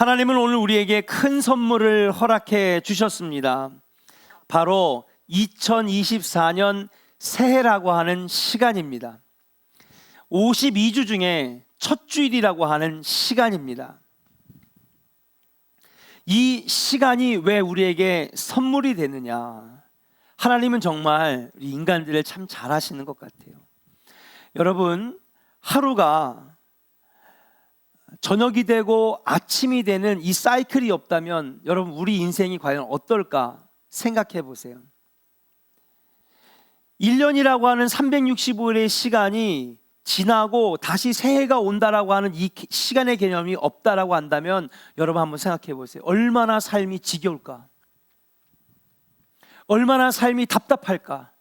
하나님은 오늘 우리에게 큰 선물을 허락해 주셨습니다. 바로 2024년 새해라고 하는 시간입니다. 52주 중에 첫 주일이라고 하는 시간입니다. 이 시간이 왜 우리에게 선물이 되느냐? 하나님은 정말 우리 인간들을 참 잘하시는 것 같아요. 여러분, 하루가 저녁이 되고 아침이 되는 이 사이클이 없다면 여러분 우리 인생이 과연 어떨까 생각해 보세요. 1년이라고 하는 365일의 시간이 지나고 다시 새해가 온다라고 하는 이 시간의 개념이 없다라고 한다면 여러분 한번 생각해 보세요. 얼마나 삶이 지겨울까? 얼마나 삶이 답답할까?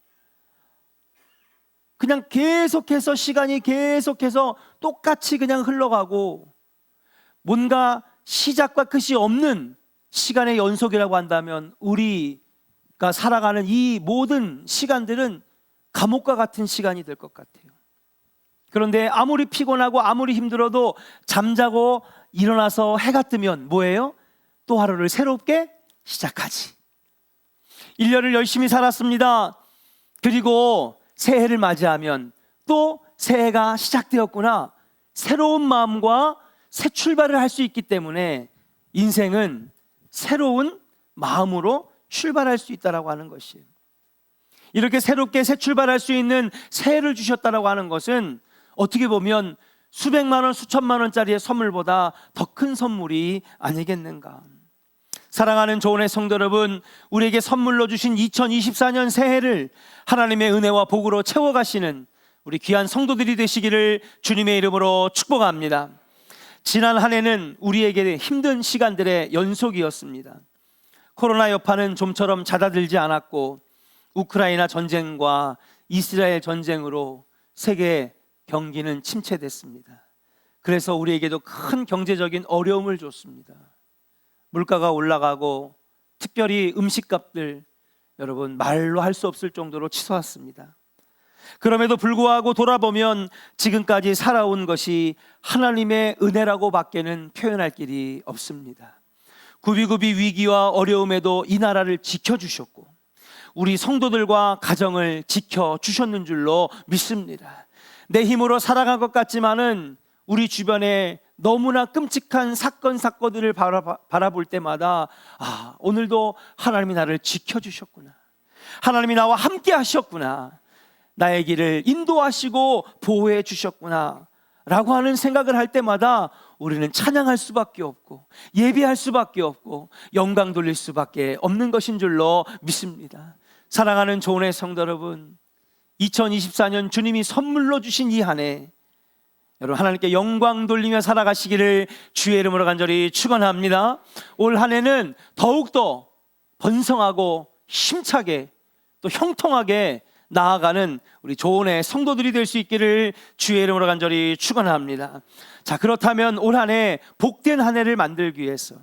그냥 계속해서 시간이 계속해서 똑같이 그냥 흘러가고 뭔가 시작과 끝이 없는 시간의 연속이라고 한다면 우리가 살아가는 이 모든 시간들은 감옥과 같은 시간이 될 것 같아요. 그런데 아무리 피곤하고 아무리 힘들어도 잠자고 일어나서 해가 뜨면 뭐예요? 또 하루를 새롭게 시작하지. 1년을 열심히 살았습니다. 그리고 새해를 맞이하면 또 새해가 시작되었구나. 새로운 마음과 새 출발을 할 수 있기 때문에 인생은 새로운 마음으로 출발할 수 있다고 하는 것이에요. 이렇게 새롭게 새 출발할 수 있는 새해를 주셨다고 하는 것은 어떻게 보면 수백만 원, 수천만 원짜리의 선물보다 더 큰 선물이 아니겠는가. 사랑하는 조은의 성도 여러분, 우리에게 선물로 주신 2024년 새해를 하나님의 은혜와 복으로 채워가시는 우리 귀한 성도들이 되시기를 주님의 이름으로 축복합니다. 지난 한 해는 우리에게 힘든 시간들의 연속이었습니다. 코로나 여파는 좀처럼 잦아들지 않았고 우크라이나 전쟁과 이스라엘 전쟁으로 세계 경기는 침체됐습니다. 그래서 우리에게도 큰 경제적인 어려움을 줬습니다. 물가가 올라가고 특별히 음식값들 여러분 말로 할 수 없을 정도로 치솟았습니다. 그럼에도 불구하고 돌아보면 지금까지 살아온 것이 하나님의 은혜라고 밖에는 표현할 길이 없습니다. 구비구비 위기와 어려움에도 이 나라를 지켜주셨고 우리 성도들과 가정을 지켜주셨는 줄로 믿습니다. 내 힘으로 살아간 것 같지만은 우리 주변에 너무나 끔찍한 사건들을 바라볼 때마다 오늘도 하나님이 나를 지켜주셨구나. 하나님이 나와 함께 하셨구나. 나의 길을 인도하시고 보호해 주셨구나 라고 하는 생각을 할 때마다 우리는 찬양할 수밖에 없고 예배할 수밖에 없고 영광 돌릴 수밖에 없는 것인 줄로 믿습니다. 사랑하는 조은의 성도 여러분, 2024년 주님이 선물로 주신 이 한 해 여러분 하나님께 영광 돌리며 살아가시기를 주의 이름으로 간절히 축원합니다. 올 한 해는 더욱더 번성하고 힘차게 또 형통하게 나아가는 우리 조은의 성도들이 될 수 있기를 주의 이름으로 간절히 축원합니다. 자, 그렇다면 올 한 해 복된 한 해를 만들기 위해서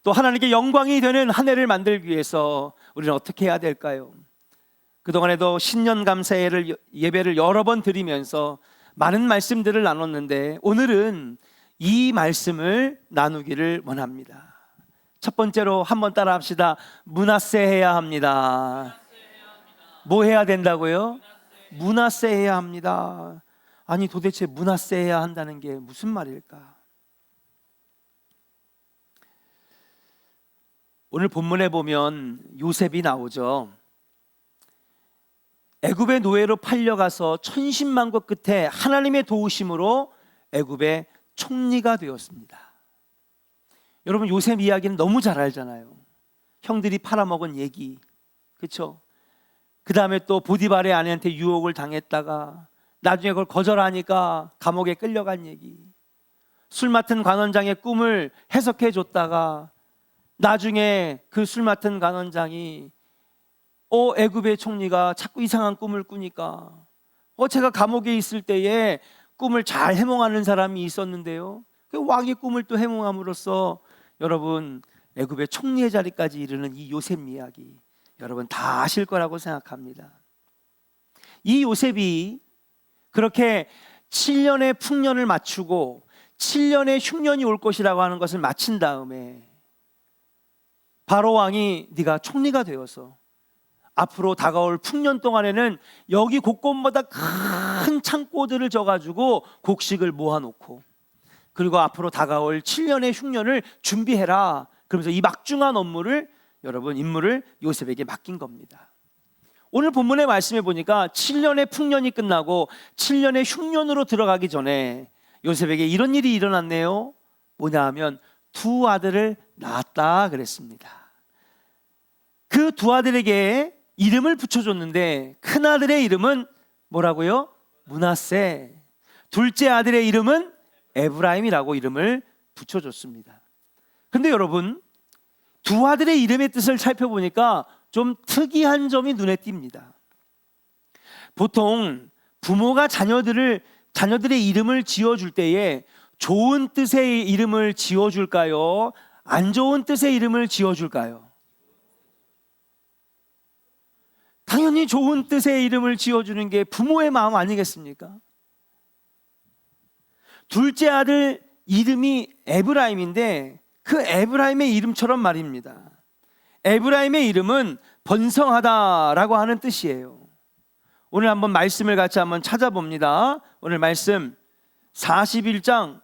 또 하나님께 영광이 되는 한 해를 만들기 위해서 우리는 어떻게 해야 될까요? 그동안에도 신년 감사회를 예배를 여러 번 드리면서 많은 말씀들을 나눴는데 오늘은 이 말씀을 나누기를 원합니다. 첫 번째로 한번 따라 합시다. 문화세 해야 합니다. 뭐 해야 된다고요? 문화세 해야 합니다. 아니 도대체 문화세 해야 한다는 게 무슨 말일까? 오늘 본문에 보면 요셉이 나오죠. 애굽의 노예로 팔려가서 천신만고 끝에 하나님의 도우심으로 애굽의 총리가 되었습니다. 여러분 요셉 이야기는 너무 잘 알잖아요. 형들이 팔아먹은 얘기, 그렇죠? 그 다음에 또 보디발의 아내한테 유혹을 당했다가 나중에 그걸 거절하니까 감옥에 끌려간 얘기, 술 맡은 관원장의 꿈을 해석해 줬다가 나중에 그 술 맡은 관원장이 애굽의 총리가 자꾸 이상한 꿈을 꾸니까 제가 감옥에 있을 때에 꿈을 잘 해몽하는 사람이 있었는데요, 그 왕의 꿈을 또 해몽함으로써 여러분 애굽의 총리의 자리까지 이르는 이 요셉 이야기 여러분 다 아실 거라고 생각합니다. 이 요셉이 그렇게 7년의 풍년을 맞추고 7년의 흉년이 올 것이라고 하는 것을 마친 다음에 바로 왕이 네가 총리가 되어서 앞으로 다가올 풍년 동안에는 여기 곳곳마다 큰 창고들을 져가지고 곡식을 모아놓고, 그리고 앞으로 다가올 7년의 흉년을 준비해라. 그러면서 이 막중한 임무를 요셉에게 맡긴 겁니다. 오늘 본문의 말씀에 보니까 7년의 풍년이 끝나고 7년의 흉년으로 들어가기 전에 요셉에게 이런 일이 일어났네요. 뭐냐 하면 두 아들을 낳았다 그랬습니다. 그 두 아들에게 이름을 붙여줬는데 큰 아들의 이름은 뭐라고요? 므낫세. 둘째 아들의 이름은 에브라임이라고 이름을 붙여줬습니다. 근데 여러분, 두 아들의 이름의 뜻을 살펴보니까 좀 특이한 점이 눈에 띕니다. 보통 부모가 자녀들의 이름을 지어줄 때에 좋은 뜻의 이름을 지어줄까요? 안 좋은 뜻의 이름을 지어줄까요? 당연히 좋은 뜻의 이름을 지어주는 게 부모의 마음 아니겠습니까? 둘째 아들 이름이 에브라임인데 그 에브라임의 이름처럼 말입니다. 에브라임의 이름은 번성하다라고 하는 뜻이에요. 오늘 한번 말씀을 같이 한번 찾아봅니다. 오늘 말씀 41장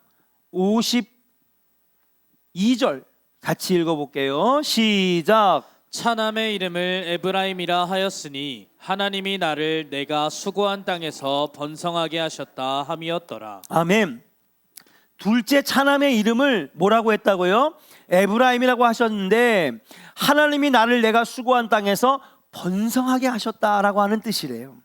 52절 같이 읽어볼게요. 시작. 차남의 이름을 에브라임이라 하였으니 하나님이 나를 내가 수고한 땅에서 번성하게 하셨다 함이었더라. 아멘. 둘째 차남의 이름을 뭐라고 했다고요? 에브라임이라고 하셨는데 하나님이 나를 내가 수고한 땅에서 번성하게 하셨다라고 하는 뜻이래요.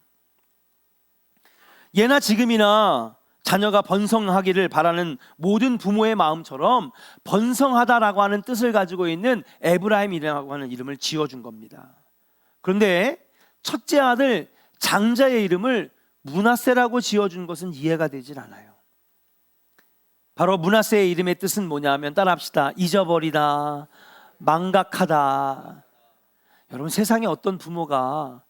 예나 지금이나 자녀가 번성하기를 바라는 모든 부모의 마음처럼 번성하다라고 하는 뜻을 가지고 있는 에브라임이라고 하는 이름을 지어준 겁니다. 그런데 첫째 아들 장자의 이름을 므낫세라고 지어준 것은 이해가 되질 않아요. 바로 므낫세의 이름의 뜻은 뭐냐 하면 따라합시다. 잊어버리다, 망각하다. 여러분, 세상에 어떤 부모가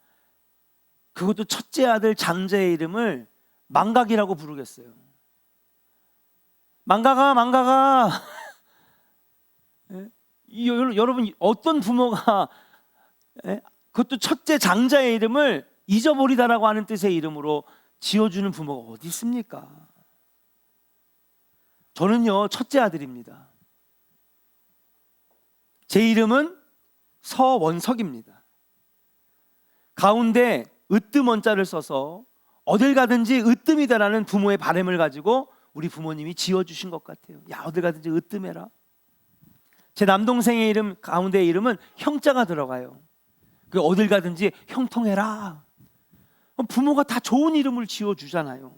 그것도 첫째 아들 장자의 이름을 망각이라고 부르겠어요? 망각아. 여러분, 어떤 부모가 그것도 첫째 장자의 이름을 잊어버리다라고 하는 뜻의 이름으로 지어주는 부모가 어디 있습니까? 저는요, 첫째 아들입니다. 제 이름은 서원석입니다. 가운데 으뜸 원자를 써서 어딜 가든지 으뜸이다라는 부모의 바람을 가지고 우리 부모님이 지어주신 것 같아요. 야, 어딜 가든지 으뜸해라. 제 남동생의 이름 가운데 이름은 형자가 들어가요. 그 어딜 가든지 형통해라. 부모가 다 좋은 이름을 지어주잖아요.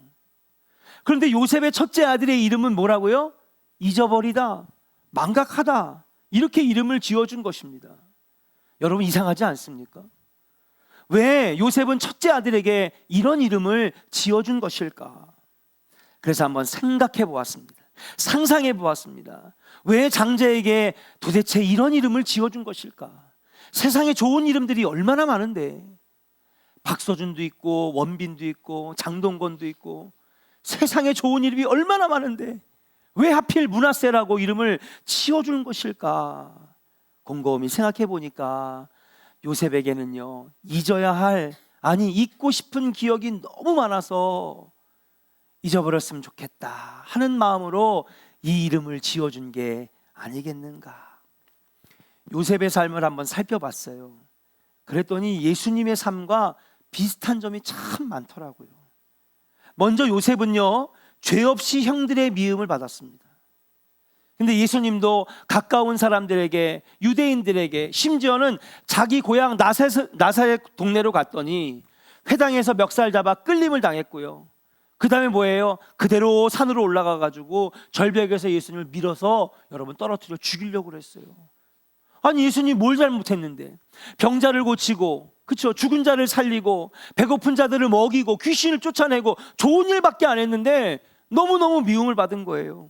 그런데 요셉의 첫째 아들의 이름은 뭐라고요? 잊어버리다, 망각하다, 이렇게 이름을 지어준 것입니다. 여러분, 이상하지 않습니까? 왜 요셉은 첫째 아들에게 이런 이름을 지어준 것일까? 그래서 한번 생각해 보았습니다. 상상해 보았습니다. 왜 장자에게 도대체 이런 이름을 지어준 것일까? 세상에 좋은 이름들이 얼마나 많은데, 박서준도 있고 원빈도 있고 장동건도 있고 세상에 좋은 이름이 얼마나 많은데 왜 하필 므낫세라고 이름을 지어준 것일까? 곰곰이 생각해 보니까 요셉에게는요, 잊어야 할, 아니 잊고 싶은 기억이 너무 많아서 잊어버렸으면 좋겠다 하는 마음으로 이 이름을 지어준 게 아니겠는가. 요셉의 삶을 한번 살펴봤어요. 그랬더니 예수님의 삶과 비슷한 점이 참 많더라고요. 먼저 요셉은요, 죄 없이 형들의 미움을 받았습니다. 근데 예수님도 가까운 사람들에게, 유대인들에게, 심지어는 자기 고향 나사렛 동네로 갔더니 회당에서 멱살 잡아 끌림을 당했고요. 그 다음에 뭐예요? 그대로 산으로 올라가 가지고 절벽에서 예수님을 밀어서 여러분 떨어뜨려 죽이려고 그랬어요. 아니, 예수님 뭘 잘못했는데? 병자를 고치고, 그렇죠? 죽은 자를 살리고, 배고픈 자들을 먹이고, 귀신을 쫓아내고 좋은 일밖에 안 했는데 너무너무 미움을 받은 거예요.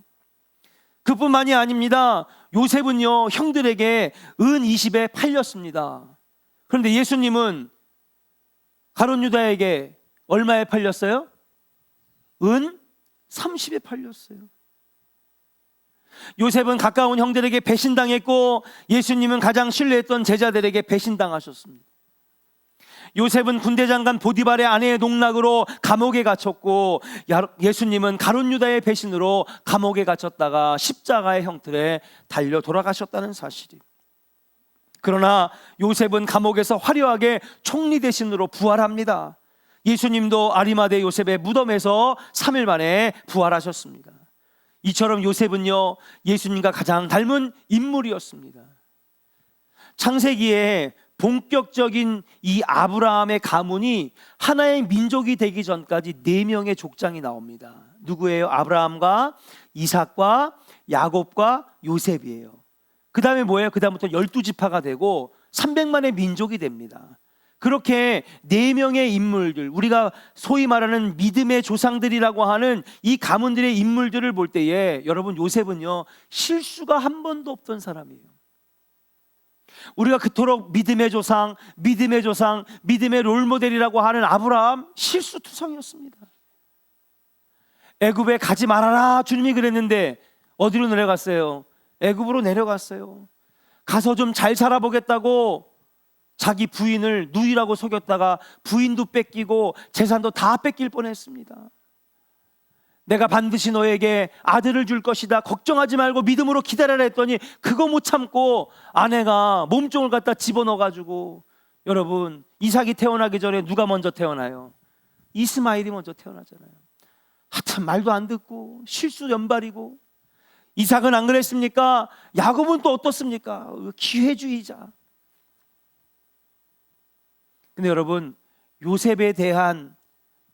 그뿐만이 아닙니다. 요셉은요, 형들에게 은 20에 팔렸습니다. 그런데 예수님은 가룟 유다에게 얼마에 팔렸어요? 은 30에 팔렸어요. 요셉은 가까운 형들에게 배신당했고 예수님은 가장 신뢰했던 제자들에게 배신당하셨습니다. 요셉은 군대 장관 보디발의 아내의 농락으로 감옥에 갇혔고 예수님은 가룟 유다의 배신으로 감옥에 갇혔다가 십자가의 형틀에 달려 돌아가셨다는 사실이. 그러나 요셉은 감옥에서 화려하게 총리 대신으로 부활합니다. 예수님도 아리마대 요셉의 무덤에서 3일 만에 부활하셨습니다. 이처럼 요셉은요, 예수님과 가장 닮은 인물이었습니다. 창세기에 본격적인 이 아브라함의 가문이 하나의 민족이 되기 전까지 4명의 족장이 나옵니다. 누구예요? 아브라함과 이삭과 야곱과 요셉이에요. 그 다음에 뭐예요? 그 다음부터 12지파가 되고 300만의 민족이 됩니다. 그렇게 4명의 인물들, 우리가 소위 말하는 믿음의 조상들이라고 하는 이 가문들의 인물들을 볼 때에 여러분, 요셉은요, 실수가 한 번도 없던 사람이에요. 우리가 그토록 믿음의 조상, 믿음의 롤모델이라고 하는 아브라함, 실수투성이었습니다. 애굽에 가지 말아라 주님이 그랬는데 어디로 내려갔어요? 애굽으로 내려갔어요. 가서 좀 잘 살아보겠다고 자기 부인을 누이라고 속였다가 부인도 뺏기고 재산도 다 뺏길 뻔했습니다. 내가 반드시 너에게 아들을 줄 것이다, 걱정하지 말고 믿음으로 기다려라 했더니 그거 못 참고 아내가 몸종을 갖다 집어넣어가지고, 여러분, 이삭이 태어나기 전에 누가 먼저 태어나요? 이스마일이 먼저 태어나잖아요. 하여튼 말도 안 듣고 실수 연발이고. 이삭은 안 그랬습니까? 야곱은 또 어떻습니까? 기회주의자. 근데 여러분, 요셉에 대한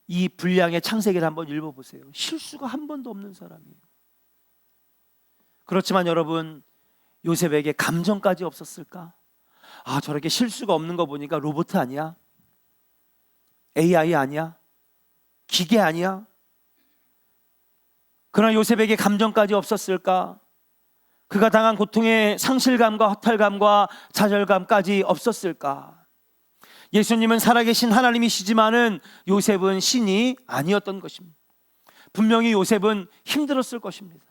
이 분량의 창세기를 한번 읽어보세요. 실수가 한 번도 없는 사람이에요. 그렇지만 여러분, 요셉에게 감정까지 없었을까? 아, 저렇게 실수가 없는 거 보니까 로봇 아니야? AI 아니야? 기계 아니야? 그러나 요셉에게 감정까지 없었을까? 그가 당한 고통의 상실감과 허탈감과 좌절감까지 없었을까? 예수님은 살아계신 하나님이시지만은 요셉은 신이 아니었던 것입니다. 분명히 요셉은 힘들었을 것입니다.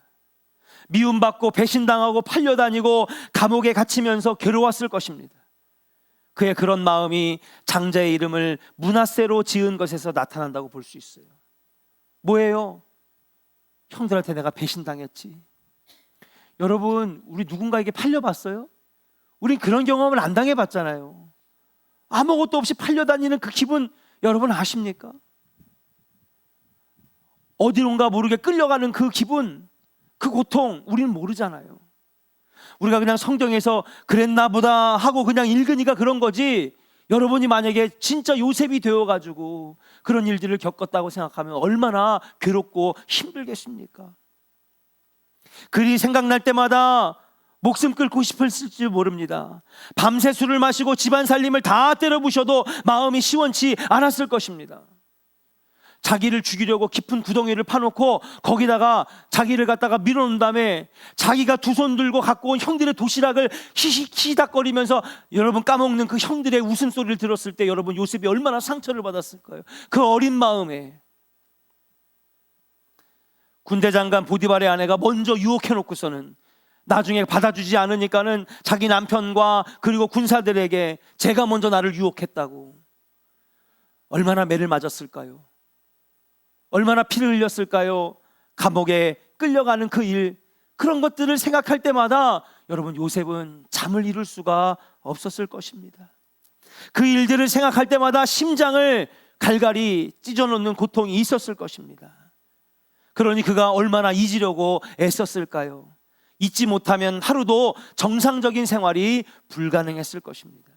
미움받고 배신당하고 팔려다니고 감옥에 갇히면서 괴로웠을 것입니다. 그의 그런 마음이 장자의 이름을 므낫세로 지은 것에서 나타난다고 볼 수 있어요. 뭐예요? 형들한테 내가 배신당했지. 여러분, 우리 누군가에게 팔려봤어요? 우린 그런 경험을 안 당해봤잖아요. 아무것도 없이 팔려다니는 그 기분 여러분 아십니까? 어디론가 모르게 끌려가는 그 기분, 그 고통 우리는 모르잖아요. 우리가 그냥 성경에서 그랬나 보다 하고 그냥 읽으니까 그런 거지, 여러분이 만약에 진짜 요셉이 되어가지고 그런 일들을 겪었다고 생각하면 얼마나 괴롭고 힘들겠습니까? 그리 생각날 때마다 목숨 끊고 싶을지 모릅니다. 밤새 술을 마시고 집안 살림을 다 때려부셔도 마음이 시원치 않았을 것입니다. 자기를 죽이려고 깊은 구덩이를 파놓고 거기다가 자기를 갖다가 밀어놓은 다음에 자기가 두 손 들고 갖고 온 형들의 도시락을 히히히닥거리면서 여러분 까먹는 그 형들의 웃음소리를 들었을 때 여러분, 요셉이 얼마나 상처를 받았을까요? 그 어린 마음에. 군대 장관 보디발의 아내가 먼저 유혹해놓고서는 나중에 받아주지 않으니까는 자기 남편과 그리고 군사들에게 제가 먼저 나를 유혹했다고. 얼마나 매를 맞았을까요? 얼마나 피를 흘렸을까요? 감옥에 끌려가는 그 일, 그런 것들을 생각할 때마다 여러분, 요셉은 잠을 이룰 수가 없었을 것입니다. 그 일들을 생각할 때마다 심장을 갈갈이 찢어놓는 고통이 있었을 것입니다. 그러니 그가 얼마나 잊으려고 애썼을까요? 잊지 못하면 하루도 정상적인 생활이 불가능했을 것입니다.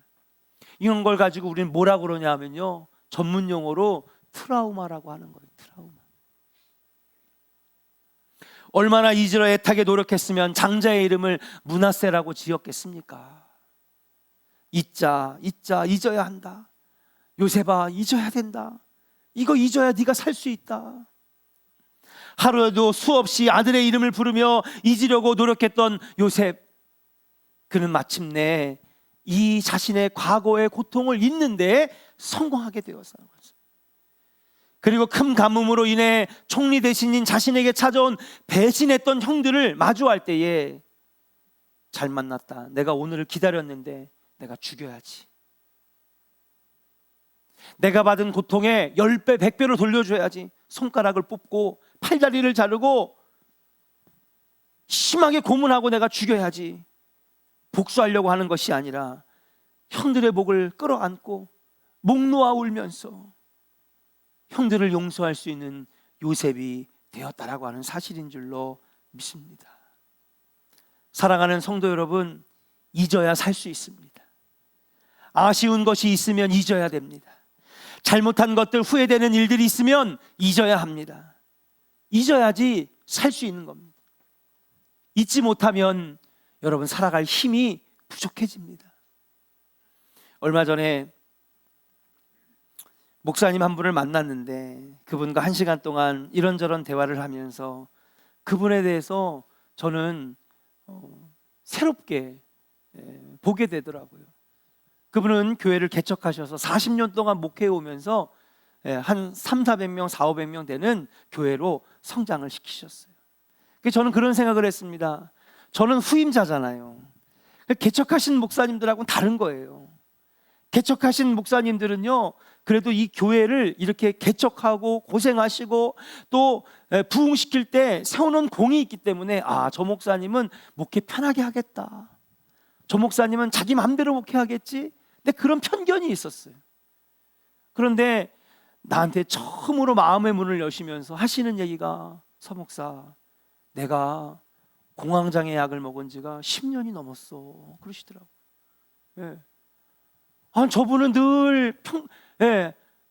이런 걸 가지고 우리는 뭐라고 그러냐 하면요, 전문 용어로 트라우마라고 하는 거예요. 트라우마. 얼마나 잊으려 애타게 노력했으면 장자의 이름을 므낫세라고 지었겠습니까? 잊어야 한다. 요셉아, 잊어야 된다. 이거 잊어야 네가 살 수 있다. 하루에도 수없이 아들의 이름을 부르며 잊으려고 노력했던 요셉, 그는 마침내 이 자신의 과거의 고통을 잊는 데 성공하게 되었어요. 그리고 큰 가뭄으로 인해 총리 대신인 자신에게 찾아온 배신했던 형들을 마주할 때에 잘 만났다. 내가 오늘을 기다렸는데 내가 죽여야지. 내가 받은 고통에 10배, 100배로 돌려줘야지. 손가락을 뽑고 팔다리를 자르고 심하게 고문하고 내가 죽여야지. 복수하려고 하는 것이 아니라 형들의 목을 끌어안고 목 놓아 울면서 형들을 용서할 수 있는 요셉이 되었다라고 하는 사실인 줄로 믿습니다. 사랑하는 성도 여러분, 잊어야 살 수 있습니다. 아쉬운 것이 있으면 잊어야 됩니다. 잘못한 것들, 후회되는 일들이 있으면 잊어야 합니다. 잊어야지 살 수 있는 겁니다. 잊지 못하면 여러분 살아갈 힘이 부족해집니다. 얼마 전에 목사님 한 분을 만났는데 그분과 1시간 동안 이런저런 대화를 하면서 그분에 대해서 저는 새롭게 보게 되더라고요. 그분은 교회를 개척하셔서 40년 동안 목회해 오면서 한 300~400명, 400~500명 되는 교회로 성장을 시키셨어요. 저는 그런 생각을 했습니다. 저는 후임자잖아요. 개척하신 목사님들하고는 다른 거예요. 개척하신 목사님들은요, 그래도 이 교회를 이렇게 개척하고 고생하시고 또 부흥시킬 때 세워놓은 공이 있기 때문에 저 목사님은 목회 편하게 하겠다. 저 목사님은 자기 마음대로 목회하겠지. 근데 그런 편견이 있었어요. 그런데 나한테 처음으로 마음의 문을 여시면서 하시는 얘기가, 서 목사, 내가 공황장애 약을 먹은 지가 10년이 넘었어. 그러시더라고요. 예. 저분은 늘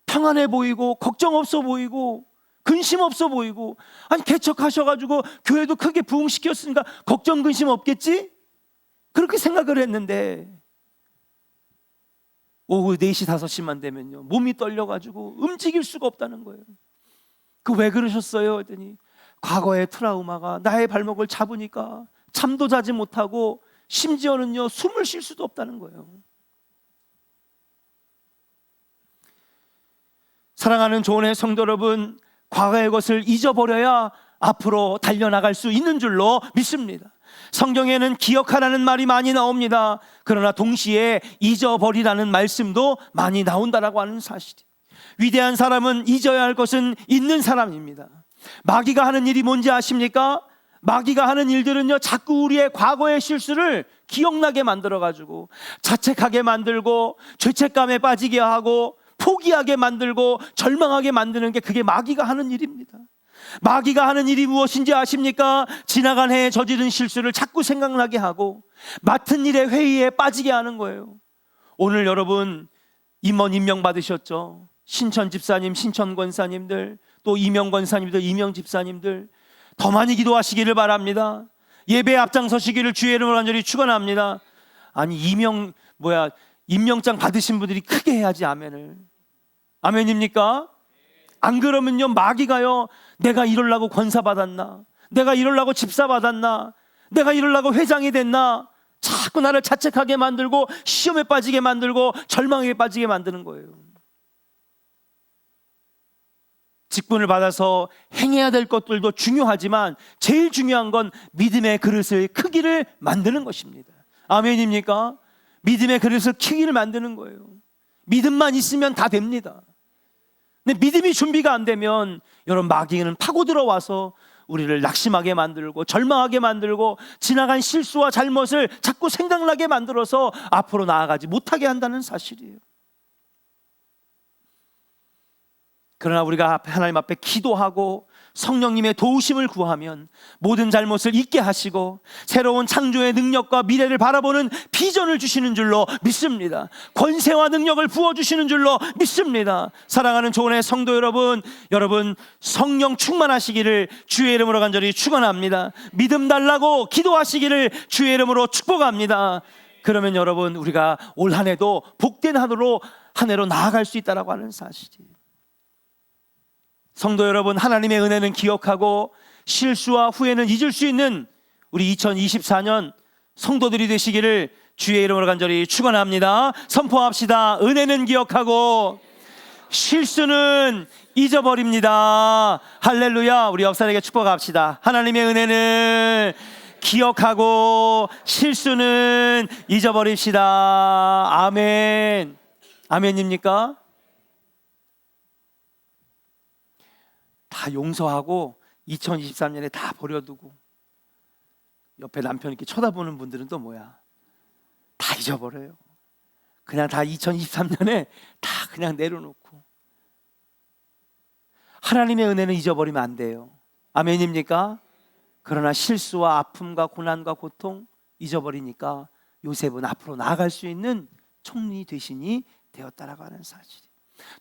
평안해 보이고 걱정 없어 보이고 근심 없어 보이고, 개척하셔가지고 교회도 크게 부흥시켰으니까 걱정 근심 없겠지? 그렇게 생각을 했는데 오후 4시 5시만 되면요 몸이 떨려가지고 움직일 수가 없다는 거예요. 왜 그러셨어요? 했더니 과거의 트라우마가 나의 발목을 잡으니까 잠도 자지 못하고 심지어는요 숨을 쉴 수도 없다는 거예요. 사랑하는 조은의 성도 여러분, 과거의 것을 잊어버려야 앞으로 달려나갈 수 있는 줄로 믿습니다. 성경에는 기억하라는 말이 많이 나옵니다. 그러나 동시에 잊어버리라는 말씀도 많이 나온다라고 하는 사실이, 위대한 사람은 잊어야 할 것은 있는 사람입니다. 마귀가 하는 일이 뭔지 아십니까? 마귀가 하는 일들은요 자꾸 우리의 과거의 실수를 기억나게 만들어가지고 자책하게 만들고 죄책감에 빠지게 하고 포기하게 만들고 절망하게 만드는 게 그게 마귀가 하는 일입니다. 마귀가 하는 일이 무엇인지 아십니까? 지나간 해에 저지른 실수를 자꾸 생각나게 하고 맡은 일에 회의에 빠지게 하는 거예요. 오늘 여러분 임원 임명 받으셨죠? 신천 집사님, 신천 권사님들, 또 이명 권사님들, 이명 집사님들 더 많이 기도하시기를 바랍니다. 예배에 앞장서시기를 주의 이름으로 간절히 축원합니다. 임명장 받으신 분들이 크게 해야지 아멘을. 아멘입니까? 안 그러면요 마귀가요, 내가 이러려고 권사 받았나, 내가 이러려고 집사 받았나, 내가 이러려고 회장이 됐나, 자꾸 나를 자책하게 만들고 시험에 빠지게 만들고 절망에 빠지게 만드는 거예요. 직분을 받아서 행해야 될 것들도 중요하지만 제일 중요한 건 믿음의 그릇의 크기를 만드는 것입니다. 아멘입니까? 믿음의 그릇을 크기를 만드는 거예요. 믿음만 있으면 다 됩니다. 근데 믿음이 준비가 안 되면 여러분 마귀는 파고 들어와서 우리를 낙심하게 만들고 절망하게 만들고 지나간 실수와 잘못을 자꾸 생각나게 만들어서 앞으로 나아가지 못하게 한다는 사실이에요. 그러나 우리가 하나님 앞에 기도하고 성령님의 도우심을 구하면 모든 잘못을 잊게 하시고 새로운 창조의 능력과 미래를 바라보는 비전을 주시는 줄로 믿습니다. 권세와 능력을 부어주시는 줄로 믿습니다. 사랑하는 조은의 성도 여러분, 성령 충만하시기를 주의 이름으로 간절히 축원합니다. 믿음 달라고 기도하시기를 주의 이름으로 축복합니다. 그러면 여러분 우리가 올 한 해도 복된 한 해로 나아갈 수 있다라고 하는 사실이에요. 성도 여러분, 하나님의 은혜는 기억하고 실수와 후회는 잊을 수 있는 우리 2024년 성도들이 되시기를 주의 이름으로 간절히 축원합니다. 선포합시다. 은혜는 기억하고 실수는 잊어버립니다. 할렐루야. 우리 옆사람에게 축복합시다. 하나님의 은혜는 기억하고 실수는 잊어버립시다. 아멘. 아멘입니까? 다 용서하고 2023년에 다 버려두고 옆에 남편 이렇게 쳐다보는 분들은 또 뭐야? 다 잊어버려요. 그냥 다 2023년에 다 그냥 내려놓고. 하나님의 은혜는 잊어버리면 안 돼요. 아멘입니까? 그러나 실수와 아픔과 고난과 고통 잊어버리니까 요셉은 앞으로 나아갈 수 있는 총리 대신이 되었다라고 하는 사실.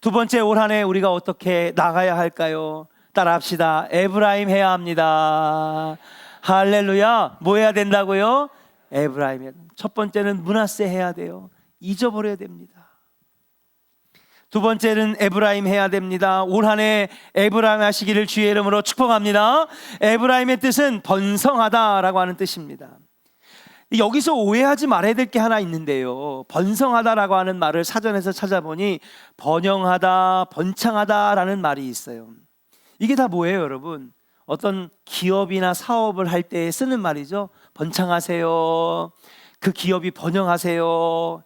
두 번째, 올 한 해 우리가 어떻게 나가야 할까요? 따라합시다. 에브라임 해야 합니다. 할렐루야. 뭐 해야 된다고요? 에브라임. 첫 번째는 므낫세 해야 돼요. 잊어버려야 됩니다. 두 번째는 에브라임 해야 됩니다. 올 한 해 에브라임 하시기를 주의 이름으로 축복합니다. 에브라임의 뜻은 번성하다라고 하는 뜻입니다. 여기서 오해하지 말아야 될 게 하나 있는데요. 번성하다라고 하는 말을 사전에서 찾아보니 번영하다, 번창하다라는 말이 있어요. 이게 다 뭐예요, 여러분? 어떤 기업이나 사업을 할 때 쓰는 말이죠. 번창하세요. 그 기업이 번영하세요.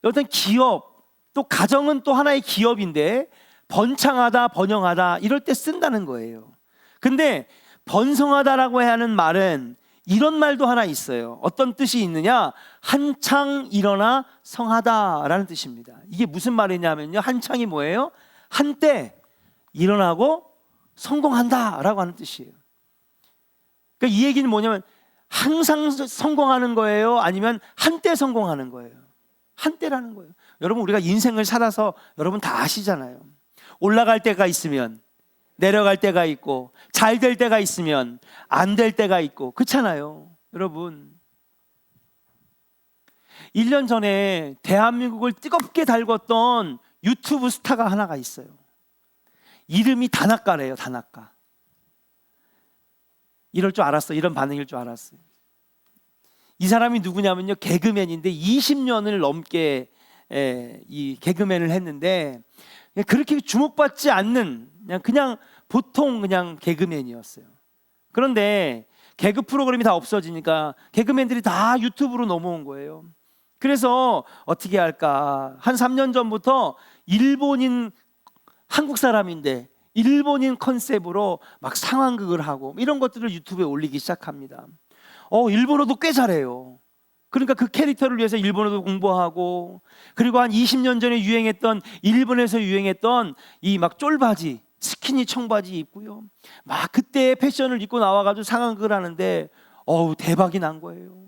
어떤 기업, 또 가정은 또 하나의 기업인데 번창하다, 번영하다 이럴 때 쓴다는 거예요. 근데 번성하다라고 하는 말은 이런 말도 하나 있어요. 어떤 뜻이 있느냐? 한창 일어나 성하다라는 뜻입니다. 이게 무슨 말이냐면요, 한창이 뭐예요? 한때 일어나고 성공한다라고 하는 뜻이에요. 그러니까 이 얘기는 뭐냐면 항상 성공하는 거예요? 아니면 한때 성공하는 거예요? 한때라는 거예요. 여러분, 우리가 인생을 살아서 여러분 다 아시잖아요. 올라갈 때가 있으면 내려갈 때가 있고, 잘 될 때가 있으면 안 될 때가 있고, 그렇잖아요. 여러분, 1년 전에 대한민국을 뜨겁게 달궜던 유튜브 스타가 하나가 있어요. 이름이 다나카래요. 다나카. 이럴 줄 알았어. 이런 반응일 줄 알았어요. 이 사람이 누구냐면요, 개그맨인데 20년을 넘게 이 개그맨을 했는데 그렇게 주목받지 않는 그냥 보통 그냥 개그맨이었어요. 그런데 개그 프로그램이 다 없어지니까 개그맨들이 다 유튜브로 넘어온 거예요. 그래서 어떻게 할까, 한 3년 전부터 일본인, 한국 사람인데 일본인 컨셉으로 막 상황극을 하고 이런 것들을 유튜브에 올리기 시작합니다. 일본어도 꽤 잘해요. 그러니까 그 캐릭터를 위해서 일본어도 공부하고, 그리고 한 20년 전에 유행했던, 일본에서 유행했던 이 막 쫄바지, 스키니 청바지 입고요, 막 그때 패션을 입고 나와가지고 상황극을 하는데 대박이 난 거예요.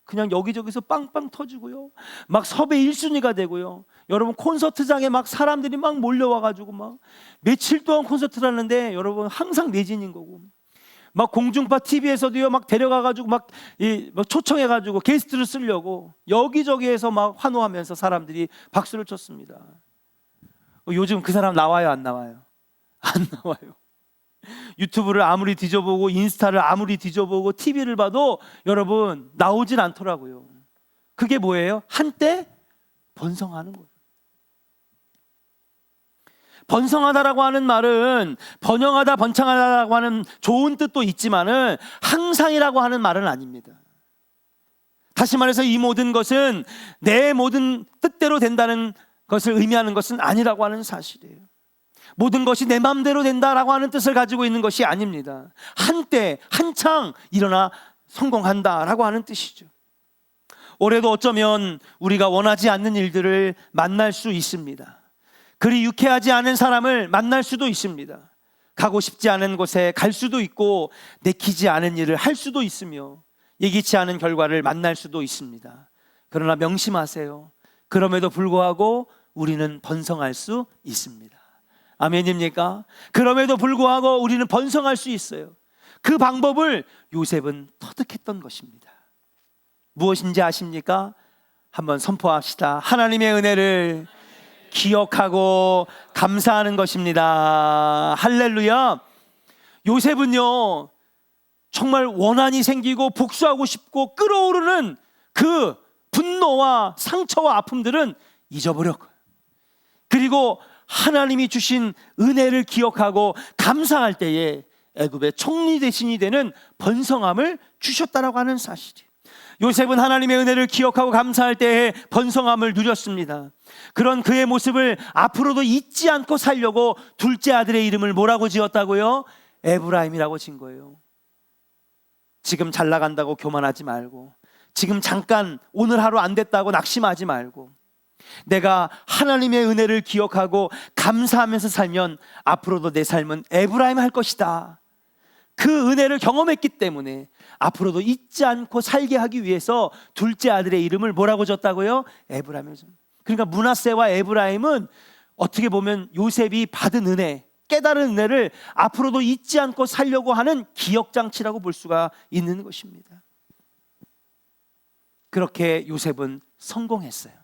그냥 여기저기서 빵빵 터지고요, 막 섭외 1순위가 되고요. 여러분, 콘서트장에 막 사람들이 막 몰려와가지고 막 며칠 동안 콘서트를 하는데 여러분 항상 매진인 거고, 막 공중파 TV에서도요 막 데려가가지고 막 초청해가지고 게스트를 쓰려고 여기저기에서 막 환호하면서 사람들이 박수를 쳤습니다. 요즘 그 사람 나와요, 안 나와요? 안 나와요. 유튜브를 아무리 뒤져보고 인스타를 아무리 뒤져보고 TV를 봐도 여러분 나오진 않더라고요. 그게 뭐예요? 한때 번성하는 거예요. 번성하다라고 하는 말은 번영하다, 번창하다라고 하는 좋은 뜻도 있지만은 항상이라고 하는 말은 아닙니다. 다시 말해서 이 모든 것은 내 모든 뜻대로 된다는 것을 의미하는 것은 아니라고 하는 사실이에요. 모든 것이 내 마음대로 된다라고 하는 뜻을 가지고 있는 것이 아닙니다. 한때, 한창 일어나 성공한다라고 하는 뜻이죠. 올해도 어쩌면 우리가 원하지 않는 일들을 만날 수 있습니다. 그리 유쾌하지 않은 사람을 만날 수도 있습니다. 가고 싶지 않은 곳에 갈 수도 있고, 내키지 않은 일을 할 수도 있으며, 예기치 않은 결과를 만날 수도 있습니다. 그러나 명심하세요. 그럼에도 불구하고 우리는 번성할 수 있습니다. 아멘입니까? 그럼에도 불구하고 우리는 번성할 수 있어요. 그 방법을 요셉은 터득했던 것입니다. 무엇인지 아십니까? 한번 선포합시다. 하나님의 은혜를 기억하고 감사하는 것입니다. 할렐루야. 요셉은요 정말 원한이 생기고 복수하고 싶고 끓어오르는 그 분노와 상처와 아픔들은 잊어버렸고요. 그리고 하나님이 주신 은혜를 기억하고 감사할 때에 애굽의 총리 대신이 되는 번성함을 주셨다라고 하는 사실이에요. 요셉은 하나님의 은혜를 기억하고 감사할 때에 번성함을 누렸습니다. 그런 그의 모습을 앞으로도 잊지 않고 살려고 둘째 아들의 이름을 뭐라고 지었다고요? 에브라임이라고 진 거예요. 지금 잘 나간다고 교만하지 말고, 지금 잠깐 오늘 하루 안 됐다고 낙심하지 말고, 내가 하나님의 은혜를 기억하고 감사하면서 살면 앞으로도 내 삶은 에브라임 할 것이다. 그 은혜를 경험했기 때문에 앞으로도 잊지 않고 살게 하기 위해서 둘째 아들의 이름을 뭐라고 줬다고요? 에브라임을. 그러니까 므낫세와 에브라임은 어떻게 보면 요셉이 받은 은혜, 깨달은 은혜를 앞으로도 잊지 않고 살려고 하는 기억장치라고 볼 수가 있는 것입니다. 그렇게 요셉은 성공했어요.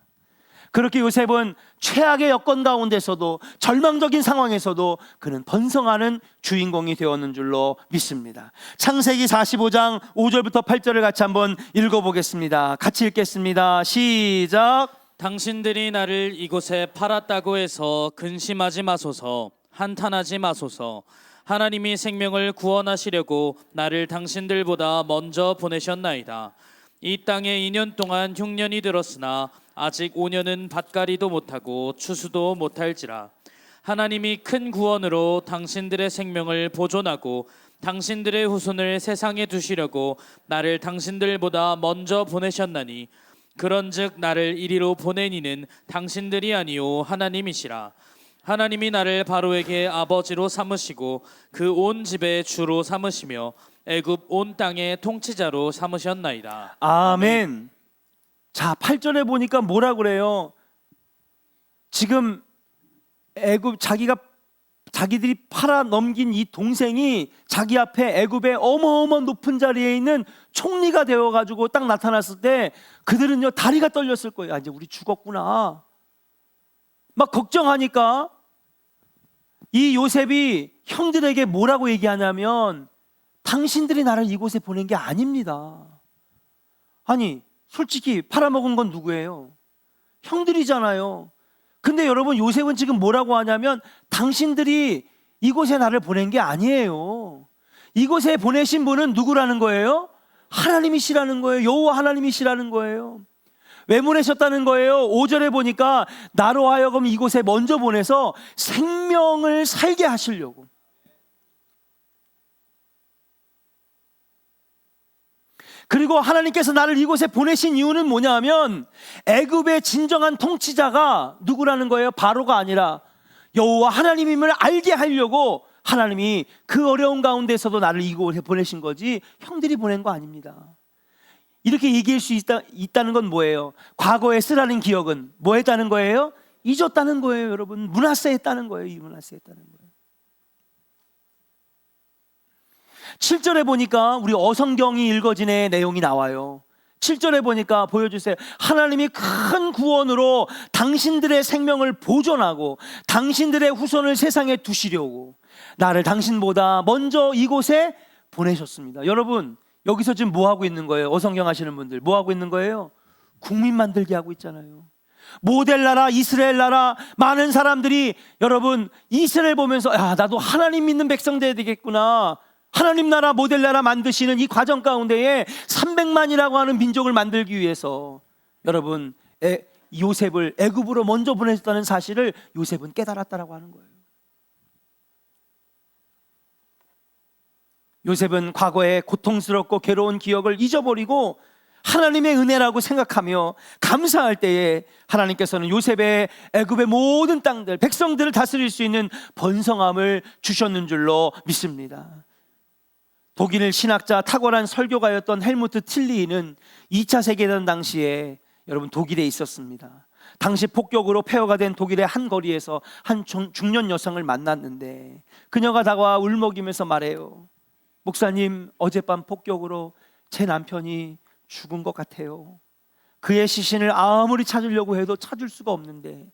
그렇게 요셉은 최악의 여건 가운데서도, 절망적인 상황에서도 그는 번성하는 주인공이 되었는 줄로 믿습니다. 창세기 45장 5절부터 8절을 같이 한번 읽어보겠습니다. 같이 읽겠습니다. 시작. 당신들이 나를 이곳에 팔았다고 해서 근심하지 마소서, 한탄하지 마소서. 하나님이 생명을 구원하시려고 나를 당신들보다 먼저 보내셨나이다. 이 땅에 2년 동안 흉년이 들었으나 아직 5년은 밭갈이도 못하고 추수도 못할지라. 하나님이 큰 구원으로 당신들의 생명을 보존하고 당신들의 후손을 세상에 두시려고 나를 당신들보다 먼저 보내셨나니, 그런즉 나를 이리로 보낸 이는 당신들이 아니요 하나님이시라. 하나님이 나를 바로에게 아버지로 삼으시고 그 온 집의 주로 삼으시며 애굽 온 땅의 통치자로 삼으셨나이다. 아멘. 자, 8절에 보니까 뭐라 그래요? 지금 애굽, 자기들이 팔아 넘긴 이 동생이 자기 앞에 애굽의 어마어마 높은 자리에 있는 총리가 되어가지고 딱 나타났을 때 그들은요 다리가 떨렸을 거예요. 아, 이제 우리 죽었구나 막 걱정하니까 이 요셉이 형들에게 뭐라고 얘기하냐면, 당신들이 나를 이곳에 보낸 게 아닙니다. 아니 솔직히 팔아먹은 건 누구예요? 형들이잖아요. 근데 여러분, 요셉은 지금 뭐라고 하냐면, 당신들이 이곳에 나를 보낸 게 아니에요. 이곳에 보내신 분은 누구라는 거예요? 하나님이시라는 거예요. 여호와 하나님이시라는 거예요. 왜 보내셨다는 거예요? 5절에 보니까 나로 하여금 이곳에 먼저 보내서 생명을 살게 하시려고. 그리고 하나님께서 나를 이곳에 보내신 이유는 뭐냐면, 애굽의 진정한 통치자가 누구라는 거예요? 바로가 아니라 여호와 하나님임을 알게 하려고 하나님이 그 어려운 가운데서도 나를 이곳에 보내신 거지, 형들이 보낸 거 아닙니다. 이렇게 얘기할 수 있다는 건 뭐예요? 과거에 쓰라는 기억은 뭐 했다는 거예요? 잊었다는 거예요. 여러분, 므낫세 했다는 거예요. 이 므낫세 했다는 거예요. 7절에 보니까 우리 어성경이 읽어진의 내용이 나와요. 7절에 보니까 보여주세요. 하나님이 큰 구원으로 당신들의 생명을 보존하고 당신들의 후손을 세상에 두시려고 나를 당신보다 먼저 이곳에 보내셨습니다. 여러분, 여기서 지금 뭐 하고 있는 거예요? 어성경 하시는 분들 뭐 하고 있는 거예요? 국민 만들기 하고 있잖아요. 모델 나라, 이스라엘 나라, 많은 사람들이 여러분 이스라엘 보면서, 야, 나도 하나님 믿는 백성 돼야 되겠구나, 하나님 나라, 모델 나라 만드시는 이 과정 가운데에 300만이라고 하는 민족을 만들기 위해서 여러분 요셉을 애굽으로 먼저 보내셨다는 사실을 요셉은 깨달았다라고 하는 거예요. 요셉은 과거의 고통스럽고 괴로운 기억을 잊어버리고 하나님의 은혜라고 생각하며 감사할 때에 하나님께서는 요셉의 애굽의 모든 땅들, 백성들을 다스릴 수 있는 번성함을 주셨는 줄로 믿습니다. 독일 신학자, 탁월한 설교가였던 헬무트 틸리는 2차 세계대전 당시에 여러분 독일에 있었습니다. 당시 폭격으로 폐허가 된 독일의 한 거리에서 한 중년 여성을 만났는데 그녀가 다가와 울먹이면서 말해요. 목사님, 어젯밤 폭격으로 제 남편이 죽은 것 같아요. 그의 시신을 아무리 찾으려고 해도 찾을 수가 없는데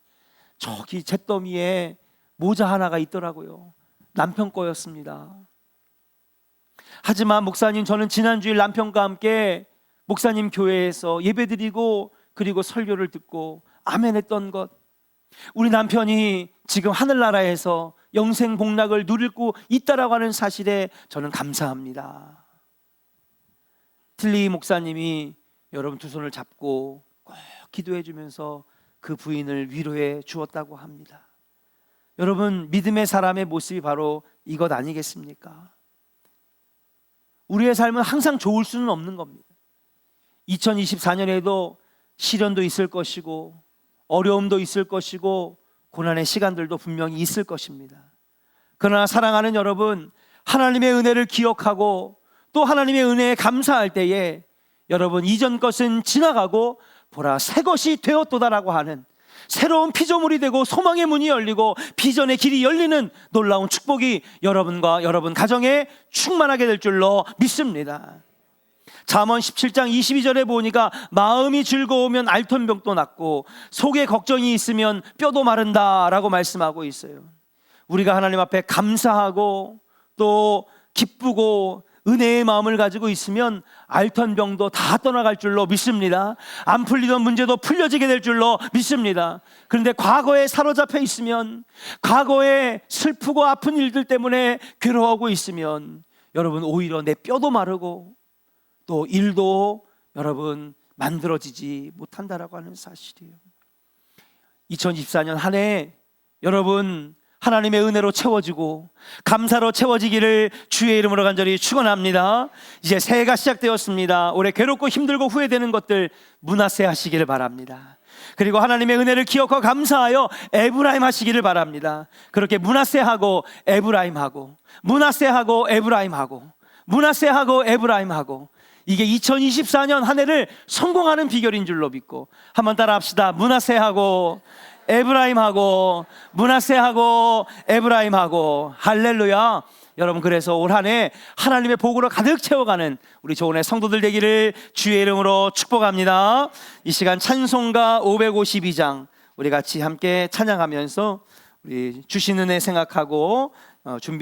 저기 잿더미에 모자 하나가 있더라고요. 남편 거였습니다. 하지만 목사님, 저는 지난주일 남편과 함께 목사님 교회에서 예배드리고 그리고 설교를 듣고 아멘했던 것, 우리 남편이 지금 하늘나라에서 영생복락을 누리고 있다라고 하는 사실에 저는 감사합니다. 틀리 목사님이 여러분 두 손을 잡고 꼭 기도해 주면서 그 부인을 위로해 주었다고 합니다. 여러분, 믿음의 사람의 모습이 바로 이것 아니겠습니까? 우리의 삶은 항상 좋을 수는 없는 겁니다. 2024년에도 시련도 있을 것이고 어려움도 있을 것이고 고난의 시간들도 분명히 있을 것입니다. 그러나 사랑하는 여러분, 하나님의 은혜를 기억하고 또 하나님의 은혜에 감사할 때에 여러분, 이전 것은 지나가고 보라 새 것이 되었도다라고 하는 새로운 피조물이 되고 소망의 문이 열리고 비전의 길이 열리는 놀라운 축복이 여러분과 여러분 가정에 충만하게 될 줄로 믿습니다. 잠언 17장 22절에 보니까 마음이 즐거우면 앓던 병도 낫고 속에 걱정이 있으면 뼈도 마른다라고 말씀하고 있어요. 우리가 하나님 앞에 감사하고 또 기쁘고 은혜의 마음을 가지고 있으면 앓던 병도 다 떠나갈 줄로 믿습니다. 안 풀리던 문제도 풀려지게 될 줄로 믿습니다. 그런데 과거에 사로잡혀 있으면, 과거에 슬프고 아픈 일들 때문에 괴로워하고 있으면 여러분, 오히려 내 뼈도 마르고 또 일도 여러분 만들어지지 못한다라고 하는 사실이에요. 2024년 한 해 여러분 하나님의 은혜로 채워지고 감사로 채워지기를 주의 이름으로 간절히 축원합니다. 이제 새해가 시작되었습니다. 올해 괴롭고 힘들고 후회되는 것들 문화세 하시기를 바랍니다. 그리고 하나님의 은혜를 기억하고 감사하여 에브라임 하시기를 바랍니다. 그렇게 문화세하고 에브라임하고 문화세하고 에브라임하고 문화세하고 에브라임하고 이게 2024년 한 해를 성공하는 비결인 줄로 믿고 한번 따라 합시다. 문화세하고 에브라임하고 문하세하고 에브라임하고 할렐루야. 여러분, 그래서 올 한 해 하나님의 복으로 가득 채워가는 우리 조은의 성도들 되기를 주의 이름으로 축복합니다. 이 시간 찬송가 552장 우리 같이 함께 찬양하면서 우리 주신 은혜 생각하고 준비